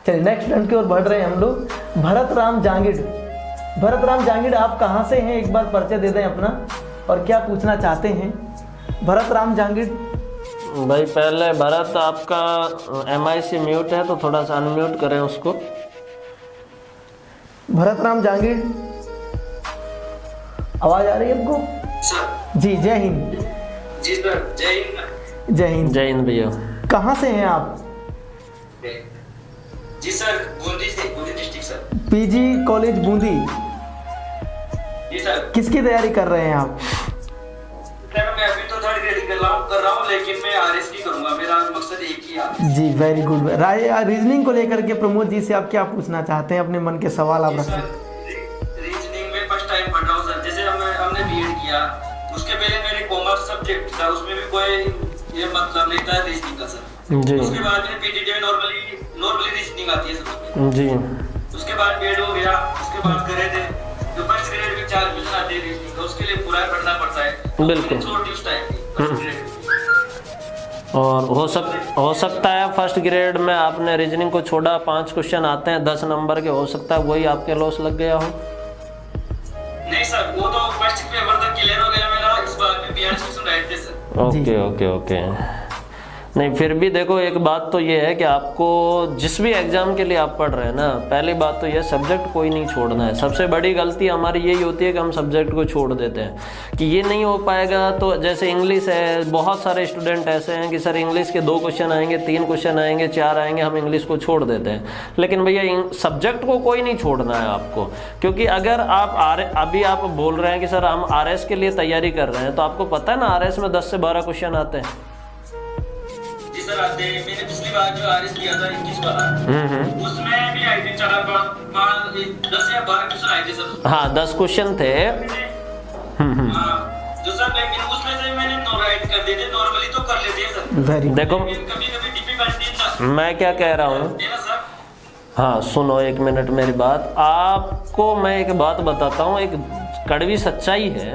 चलिए next turn की ओर बढ़ रहे हैं हम लोग। भरत राम जांगिड़, भरत राम जांगिड़ आप कहाँ से हैं, एक बार परिचय दे दें अपना और क्या पूछना चाहते हैं। भरत राम जांगिड़ भाई पहले भरत आपका MIC म्यूट है तो थोड़ा सा अनम्यूट करें उसको। भरत राम जांगिड़ आवाज आ रही है आपको? सर जी जय हिंद। जी सर जय हिंद। जय हिंद। जय हिंद भैया। कहाँ से हैं आप? जी सर बूंदी से, Bundi district sir. PG college Bundi. जी सर। किसकी तैयारी कर रहे हैं आप? सर मैं अभी तो थर्ड ग्रेड कर रहा हूँ लेकिन मैं RS की करूंगा, मेरा मकसद एक ही है। जी वेरी गुड। रीजनिंग को लेकर के प्रमोद जी से आप क्या पूछना चाहते हैं, अपने मन के सवाल आप रखें। रीजनिंग में फर्स्ट टाइम पढ़ रहा हूँ सर। जैसे हमने B.Ed किया, उसके पहले मेरे कॉमर्स सब्जेक्ट था, उसमें भी कोई ये मतलब नहीं था रीजनिंग का सर। जी। उसके बाद में PTT में नॉर्मली रीजनिंग आती है सर जी। उसके बाद B.Ed हो गया, उसके बाद करे थे जो फर्स्ट ग्रेड में 4 क्वेश्चन आते हैं रीजनिंग का, उसके लिए पूरा पढ़ना पड़ता है। बिल्कुल। छोटी उस टाइम की और हो सकता है फर्स्ट ग्रेड में आपने रीजनिंग को छोड़ा, 5 क्वेश्चन आते हैं 10 नंबर के, हो सकता है वही आपके लॉस लग गया हो। नहीं सर, वो तो फर्स्ट पेपर तक क्लियर हो गया मेरा, इस बार में 42 क्वेश्चन राइट थे सर। Okay okay okay. नहीं फिर भी देखो एक बात तो ये है कि आपको जिस भी एग्ज़ाम के लिए आप पढ़ रहे हैं ना, पहली बात तो ये सब्जेक्ट कोई नहीं छोड़ना है। सबसे बड़ी गलती हमारी यही होती है कि हम सब्जेक्ट को छोड़ देते हैं कि ये नहीं हो पाएगा। तो जैसे इंग्लिश है, बहुत सारे स्टूडेंट ऐसे हैं कि सर इंग्लिश के 2 क्वेश्चन आएंगे, 3 क्वेश्चन आएंगे, 4 आएंगे, हम इंग्लिश को छोड़ देते हैं। लेकिन भैया सब्जेक्ट को कोई नहीं छोड़ना है आपको, क्योंकि अगर आप अभी आप बोल रहे हैं कि सर हम RS के लिए तैयारी कर रहे हैं, तो आपको पता है ना RS में 10 से 12 क्वेश्चन आते हैं। सर आते हैं, मैंने पिछली बार जो RS किया था 21 वाला, उसमें भी आई थी 10 या 12 क्वेश्चन आए थे सर। हाँ 10 क्वेश्चन थे। जो सर लेकिन उसमें से मैंने नो राइट कर दिए थे, नॉर्मली तो कर लेते हैं सर। देखो कभी-कभी डिफिकल्टी मैं क्या कह रहा हूँ, हाँ सुनो एक मिनट मेरी बात। आपको मैं एक बात बताता हूँ, एक कड़वी सच्चाई है।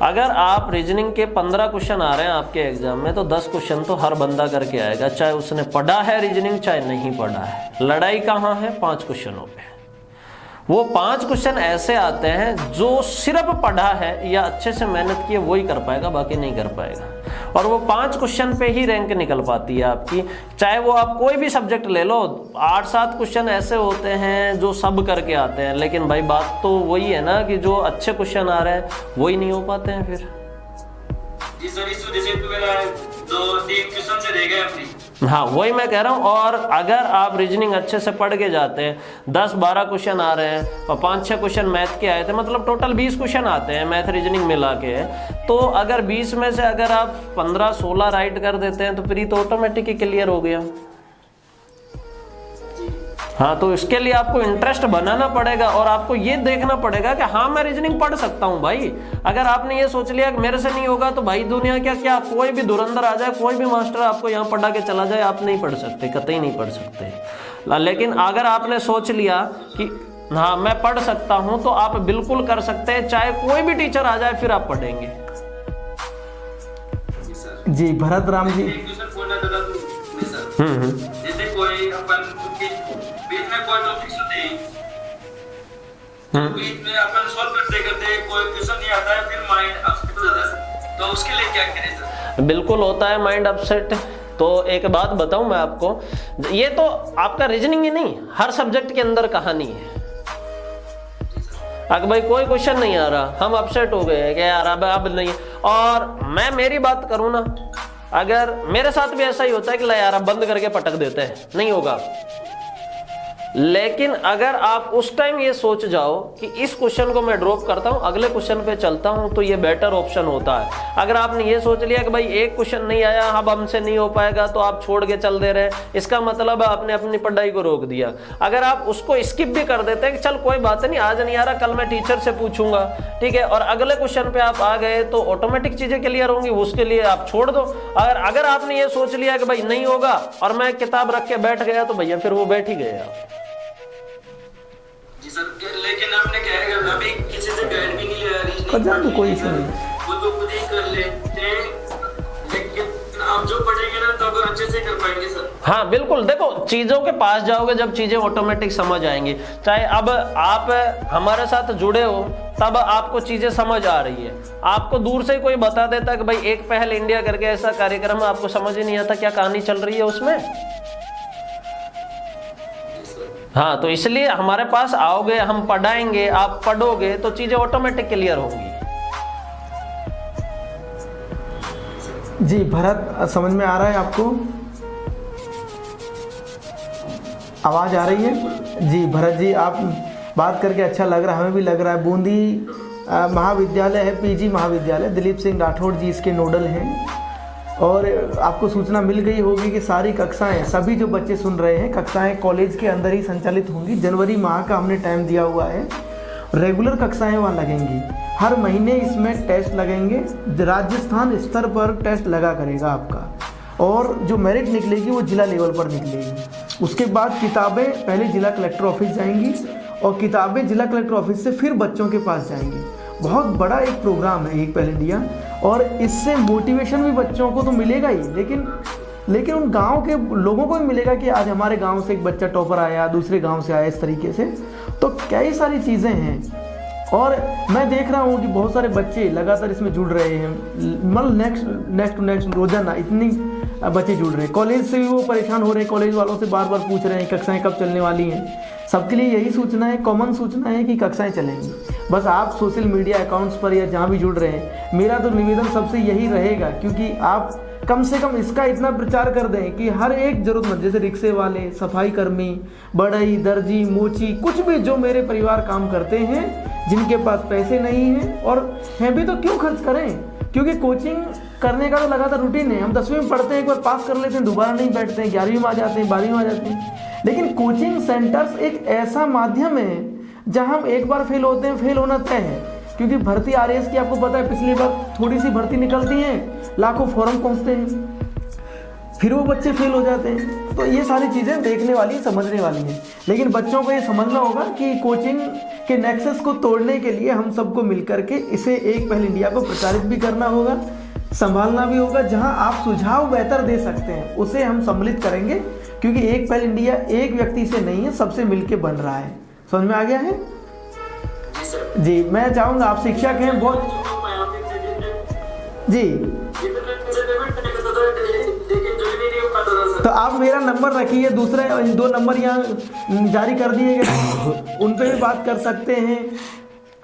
अगर आप रीजनिंग के 15 क्वेश्चन आ रहे हैं आपके एग्जाम में, तो 10 क्वेश्चन तो हर बंदा करके आएगा, चाहे उसने पढ़ा है रीजनिंग चाहे नहीं पढ़ा है। लड़ाई कहाँ है? 5 क्वेश्चनों पे। वो 5 क्वेश्चन ऐसे आते हैं जो सिर्फ पढ़ा है या अच्छे से मेहनत की है वही कर पाएगा, बाकी नहीं कर पाएगा। और वो 5 क्वेश्चन पे ही रैंक निकल पाती है आपकी, चाहे वो आप कोई भी सब्जेक्ट ले लो। 8-7 क्वेश्चन ऐसे होते हैं जो सब करके आते हैं, लेकिन भाई बात तो वही है ना कि जो अच्छे क्वेश्चन आ रहे हैं वही नहीं हो पाते हैं फिर। जी सर, इस वजह से तो मेरा 2-3 क्वेश्चन से रह गए अपनी। हाँ वही मैं कह रहा हूँ। और अगर आप रीजनिंग अच्छे से पढ़ के जाते हैं, 10-12 क्वेश्चन आ रहे हैं और 5-6 क्वेश्चन मैथ के आए थे, मतलब टोटल 20 क्वेश्चन आते हैं मैथ रीजनिंग मिला के, तो अगर 20 में से अगर आप 15-16 राइट कर देते हैं तो फिर ये तो ऑटोमेटिक ही क्लियर हो गया। हाँ तो इसके लिए आपको इंटरेस्ट बनाना पड़ेगा और आपको ये देखना पड़ेगा कि हाँ मैं रीजनिंग पढ़ सकता हूँ भाई। अगर आपने ये सोच लिया कि मेरे से नहीं होगा, तो भाई दुनिया क्या कोई भी धुरंधर आ जाए, कोई भी मास्टर आपको यहाँ पढ़ा के चला जाए, आप नहीं पढ़ सकते, कतई नहीं पढ़ सकते। लेकिन अगर आपने सोच लिया कि हाँ मैं पढ़ सकता हूँ, तो आप बिल्कुल कर सकते हैं, चाहे कोई भी टीचर आ जाए फिर आप पढ़ेंगे। जी भरत राम जी। जैसे कोई अपन बीच में कोई टॉपिक सुनते हैं, बीच में अपन सॉल्व करते कोई क्वेश्चन नहीं आता है, फिर माइंड अपसेट हो जाता है, तो उसके लिए क्या करें सर? बिल्कुल होता है माइंड अपसेट। तो एक बात बताऊं मैं आपको, ये तो आपका रीजनिंग ही नहीं, हर सब्जेक्ट के अंदर कहानी है। अगर भाई कोई क्वेश्चन नहीं आ रहा, हम अपसेट हो गए कि यार अब नहीं। और मैं मेरी बात करूं ना, अगर मेरे साथ भी ऐसा ही होता है कि यार बंद करके पटक देते हैं, नहीं होगा। लेकिन अगर आप उस टाइम ये सोच जाओ कि इस क्वेश्चन को मैं ड्रॉप करता हूं, अगले क्वेश्चन पे चलता हूं, तो ये बेटर ऑप्शन होता है। अगर आपने ये सोच लिया कि भाई एक क्वेश्चन नहीं आया, अब हमसे नहीं हो पाएगा, तो आप छोड़ के चल दे रहे हैं, इसका मतलब आपने अपनी पढ़ाई को रोक दिया। अगर आप उसको स्किप भी कर देते हैं कि चल कोई बात नहीं, आज नहीं आ रहा, कल मैं टीचर से पूछूंगा, ठीक है, और अगले क्वेश्चन पे आप आ गए, तो ऑटोमेटिक चीजें क्लियर होंगी, उसके लिए आप छोड़ दो। अगर आपने ये सोच लिया कि भाई नहीं होगा और मैं किताब रख के बैठ गया, तो भैया फिर वो बैठ ही गया। लेकिन आपने क्या है, अभी किसी से गाइड भी नहीं लिया, तो कोई इशू नहीं, वो तो खुद ही कर लेते, लेकिन आप जो पढ़ेंगे ना तब अच्छे से कर पाएंगे सर। हाँ बिल्कुल, देखो चीजों के पास जाओगे जब चीजें ऑटोमेटिक समझ आएंगी। चाहे अब आप हमारे साथ जुड़े हो तब आपको चीजें समझ आ रही है। आपको दूर से कोई बता देता कि भाई एक पहल इंडिया करके ऐसा कार्यक्रम है, आपको समझ ही नहीं आता क्या कहानी चल रही है उसमें। हाँ, तो इसलिए हमारे पास आओगे, हम पढ़ाएंगे, आप पढ़ोगे तो चीजें ऑटोमेटिक क्लियर होंगी। जी भरत, समझ में आ रहा है आपको? आवाज़ आ रही है? जी भरत जी, आप बात करके अच्छा लग रहा है, हमें भी लग रहा है। बूंदी महाविद्यालय है, पीजी महाविद्यालय, दिलीप सिंह राठौड़ जी इसके नोडल हैं। और आपको सूचना मिल गई होगी कि सारी कक्षाएं, सभी जो बच्चे सुन रहे हैं, कक्षाएं कॉलेज के अंदर ही संचालित होंगी। जनवरी माह का हमने टाइम दिया हुआ है। रेगुलर कक्षाएं वहाँ लगेंगी। हर महीने इसमें टेस्ट लगेंगे। राजस्थान स्तर पर टेस्ट लगा करेगा आपका, और जो मेरिट निकलेगी वो जिला लेवल पर निकलेगी। उसके बाद किताबें पहले जिला कलेक्टर ऑफिस जाएंगी, और किताबें जिला कलेक्टर ऑफिस से फिर बच्चों के पास जाएंगी। बहुत बड़ा एक प्रोग्राम है एक पहल इंडिया, और इससे मोटिवेशन भी बच्चों को तो मिलेगा ही, लेकिन उन गांव के लोगों को भी मिलेगा कि आज हमारे गांव से एक बच्चा टॉपर आया, दूसरे गांव से आया, इस तरीके से। तो कई सारी चीज़ें हैं, और मैं देख रहा हूँ कि बहुत सारे बच्चे लगातार इसमें जुड़ रहे हैं। मतलब नेक्स्ट रोजाना इतनी बच्चे जुड़ रहे हैं। कॉलेज से भी वो परेशान हो रहे हैं, कॉलेज वालों से बार बार पूछ रहे हैं कक्षाएं कब चलने वाली हैं। सबके लिए यही सूचना है, कॉमन सूचना है कि कक्षाएं चलेंगी। बस आप सोशल मीडिया अकाउंट्स पर या जहाँ भी जुड़ रहे हैं, मेरा तो निवेदन सबसे यही रहेगा, क्योंकि आप कम से कम इसका इतना प्रचार कर दें कि हर एक जरूरतमंद, जैसे रिक्शे वाले, सफाई कर्मी, बढ़ई, दर्जी, मोची, कुछ भी जो मेरे परिवार काम करते हैं, जिनके पास पैसे नहीं हैं और हैं भी तो क्यों खर्च करें, क्योंकि कोचिंग करने का तो लगातार रूटीन है। हम 10वीं में पढ़ते हैं, एक बार पास कर लेते हैं, दोबारा नहीं बैठते हैं, 11वीं में आ जाते हैं, 12वीं में आ जाते हैं। लेकिन कोचिंग सेंटर्स एक ऐसा माध्यम है जहां हम एक बार फेल होते हैं, फेल होना तय है। क्योंकि भर्ती RAS की आपको पता है, पिछली बार थोड़ी सी भर्ती निकलती है, लाखों फॉर्म पहुंचते हैं, फिर वो बच्चे फेल हो जाते हैं। तो ये सारी चीज़ें देखने वाली, समझने वाली हैं। लेकिन बच्चों को ये समझना होगा कि कोचिंग के नेक्सस को तोड़ने के लिए हम सबको मिलकर के इसे एक पहल इंडिया को प्रचारित भी करना होगा, संभालना भी होगा। जहां आप सुझाव बेहतर दे सकते हैं उसे हम सम्मिलित करेंगे, क्योंकि एक पहल इंडिया एक व्यक्ति से नहीं है, सबसे मिलके बन रहा है। समझ में आ गया है? जी, मैं चाहूँगा, आप शिक्षक हैं बहुत। जी, तो आप मेरा नंबर रखिए, दूसरे 2 नंबर यहाँ जारी कर दिए गए, उन पे भी बात कर सकते हैं।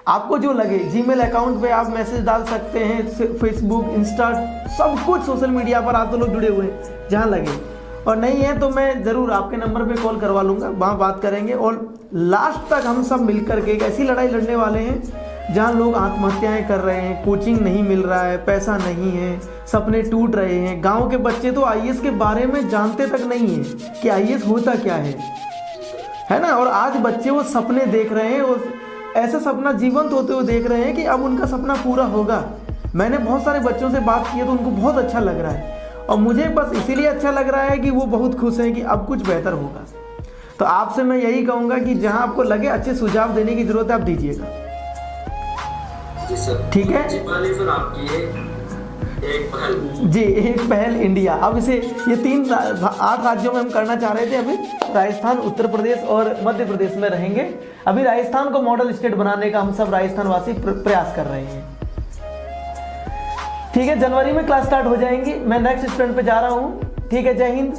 आपको जो लगे, जीमेल अकाउंट पे आप मैसेज डाल सकते हैं, फेसबुक, इंस्टा, सब कुछ सोशल मीडिया पर आप तो लोग जुड़े हुए हैं, जहाँ लगे। और नहीं है तो मैं ज़रूर आपके नंबर पे कॉल करवा लूँगा, वहाँ बात करेंगे। और लास्ट तक हम सब मिलकर के एक ऐसी लड़ाई लड़ने वाले हैं जहाँ लोग आत्महत्याएं कर रहे हैं, कोचिंग नहीं मिल रहा है, पैसा नहीं है, सपने टूट रहे हैं। गांव के बच्चे तो IAS के बारे में जानते तक नहीं है कि IAS होता क्या है ना। और आज बच्चे वो सपने देख रहे हैं, वो ऐसा सपना जीवंत होते हुए देख रहे हैं कि अब उनका सपना पूरा होगा। मैंने बहुत सारे बच्चों से बात की है तो उनको बहुत अच्छा लग रहा है, और मुझे बस इसीलिए अच्छा लग रहा है कि वो बहुत खुश हैं कि अब कुछ बेहतर होगा। तो आपसे मैं यही कहूँगा कि जहाँ आपको लगे अच्छे सुझाव देने की जरूरत है, आप दीजिएगा। ठीक है जी, एक पहल इंडिया। अब इसे ये 8 राज्यों में हम करना चाह रहे थे। अभी राजस्थान, उत्तर प्रदेश और मध्य प्रदेश में रहेंगे। अभी राजस्थान को मॉडल स्टेट बनाने का हम सब राजस्थान वासी प्रयास कर रहे हैं। ठीक है, जनवरी में क्लास स्टार्ट हो जाएंगी। मैं नेक्स्ट स्टूडेंट पे जा रहा हूँ। ठीक है, जय हिंद।